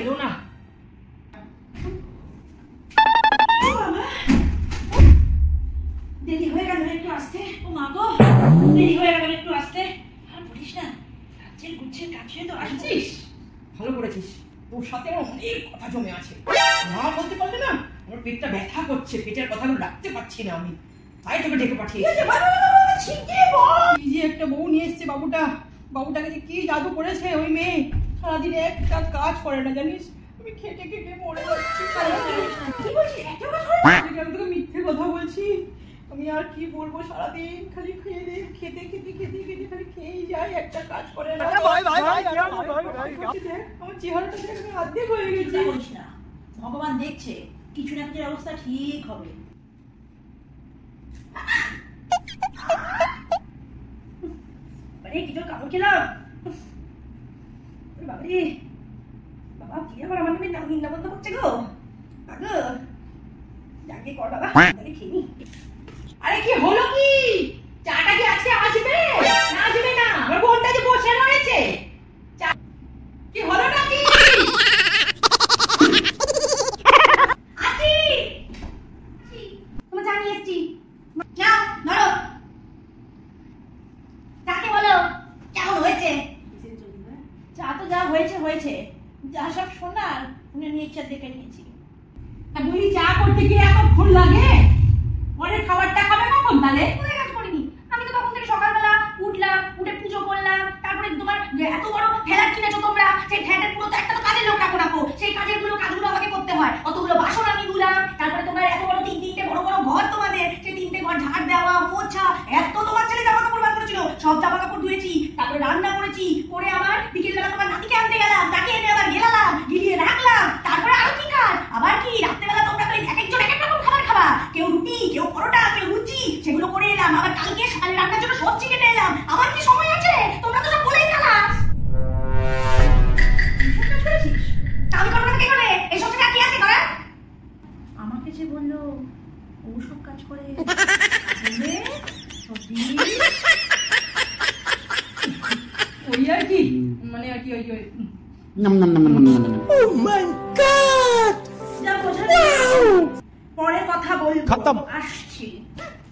এলো না। দেরি হয়ে গেল একটু আসতে। ও মা গো, দেরি হয়ে গেল একটু আসতে। আর বলিস না, রাজ্যের গুচ্ছের কাছে তো আসছিস। ভালো করেছিস, তোর সাথে আমার অনেক কথা জমে আছে। না বলতে পারলে না, আমার পেটটা ব্যথা করছে, পেটের কথাগুলো রাখতে পারছি না আমি। তাই তোকে ডেকে পাঠিয়েছি। কি যে একটা বউ নিয়ে এসছে বাবুটাকে যে কি জাদু করেছে ওই মেয়ে। সারাদিন একটা কাজ করে না জানিস, আমি খেটে খেটে মরে যাচ্ছি। কি বলছিস, এত কথা? আমি তোকে মিথ্যে কথা বলছি? আমি আর কি বলবো, সারাদিন খালি খেতে খালি খেয়েই যাই, একটা কাজ করে না। আমার চেহারাটা দেখ, অর্ধেক হয়ে গেছে। বলিস না, ভগবান দেখছে, কিছু না কিছু অবস্থা ঠিক হবে। কি তোর কামড় খেলাম? বাবারে বাবা, কি আবার আমার নামে নিন্দা বন্ধ করছে গো। আগো যাকে কর বাবা, তাহলে খেয়ে নি। আরে কি হলো, কি চাটা কি আজকে আসবে না আসবে না? আমার বোনটা যে বসে রয়েছে, কি হলো নাকি? আসি তোমার চা নিয়ে এসছি, নাও ধরো। কাকে বলো কেমন হয়েছে? চা তো যা হয়েছে হয়েছে, যা সব শোনার শুনে নিয়ে ইচ্ছা দেখে নিয়েছি। বলি চা করতে গিয়ে এতক্ষণ লাগে? পরের খাবারটা খাবে কখন তাহলে? কোথায় কাজ করিনি আমি তো, তখন থেকে সকালবেলা উঠলাম, উঠে পুজো করলাম, তারপরে তোমার এত বড় ফেলার কিনেছো তোমরা, সেই ফ্ল্যাটের পুরো তো একটা তো কাজের লোক রাখো, সেই কাজগুলো আমাকে করতে হয়। অতগুলো বাসন আমি ধুলাম, তারপরে তোমার এত বড় তিনটে বড় বড় ঘর তোমাদের, সেই তিনটে ঘর ঝাড় দেওয়া মোছা, এত তোমার ছেলে জামা কাপড় বার করেছিল, সব জামা কাপড় ধুয়েছি, তারপরে রান্না করেছি, করে আমার বিকেলবেলা তোমার নাতিকে আনতে গেলাম, তাকে এনে আবার গেলাম, গিলিয়ে রাখলাম, তারপরে আরো কি কাজ, আবার কি রাত্রেবেলা তোমরা তো এক একজন এক এক রকম খাবার খাবা, কেউ রুটি, কেউ পরোটা, কেউ লুচি, সেগুলো করে এলাম, আবার কালকে সকালে রান্নার জন্য সবজি কেটে এলাম। আমার কি সময় আছে? তোমরা তো সব বলেই খালাস। আমি করবো না, কে করে? এই সংসারে কি আছে করার? আমাকে যে বললো ও সব কাজ করে, ওই আর কি, মানে আর কি ওই নাম নাম নাম নাম নাম। ও মাই গড, যা বোঝা পরে কথা বলবো, আসছি।